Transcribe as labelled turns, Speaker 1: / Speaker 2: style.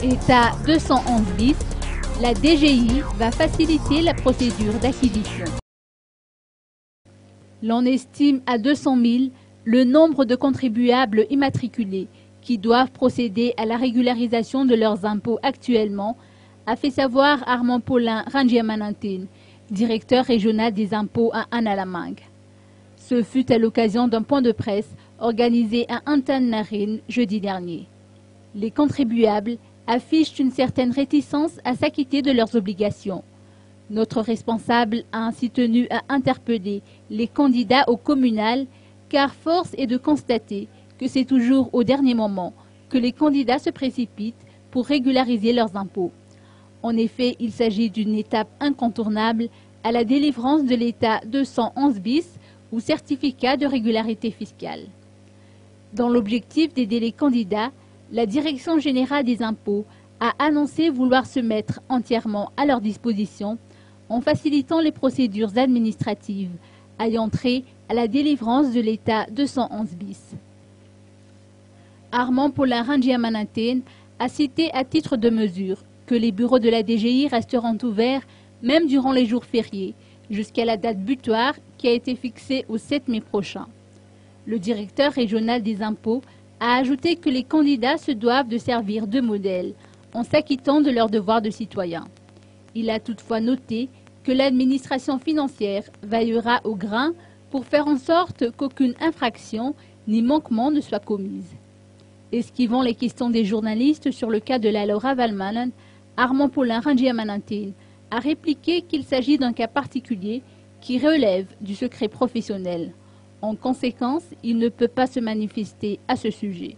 Speaker 1: État 211 bis, la DGI va faciliter la procédure d'acquisition. L'on estime à 200 000 le nombre de contribuables immatriculés qui doivent procéder à la régularisation de leurs impôts actuellement, a fait savoir Armand Paulin Rangiamanantine, directeur régional des impôts à Analamang. Ce fut à l'occasion d'un point de presse organisé à Antananarivo jeudi dernier. Les contribuables affichent une certaine réticence à s'acquitter de leurs obligations. Notre responsable a ainsi tenu à interpeller les candidats au communal, car force est de constater que c'est toujours au dernier moment que les candidats se précipitent pour régulariser leurs impôts. En effet, il s'agit d'une étape incontournable à la délivrance de l'État 211 bis ou certificat de régularité fiscale. Dans l'objectif d'aider les candidats, la Direction générale des impôts a annoncé vouloir se mettre entièrement à leur disposition en facilitant les procédures administratives ayant trait à la délivrance de l'État 211 bis. Armand Paulin Rangiamanantine a cité à titre de mesure que les bureaux de la DGI resteront ouverts même durant les jours fériés, jusqu'à la date butoir qui a été fixée au 7 mai prochain. Le directeur régional des impôts a ajouté que les candidats se doivent de servir de modèle en s'acquittant de leurs devoirs de citoyens. Il a toutefois noté que l'administration financière veillera au grain pour faire en sorte qu'aucune infraction ni manquement ne soit commise. Esquivant les questions des journalistes sur le cas de la Laura Valmanen, Armand Paulin Rangiamanantine a répliqué qu'il s'agit d'un cas particulier qui relève du secret professionnel. En conséquence, il ne peut pas se manifester à ce sujet.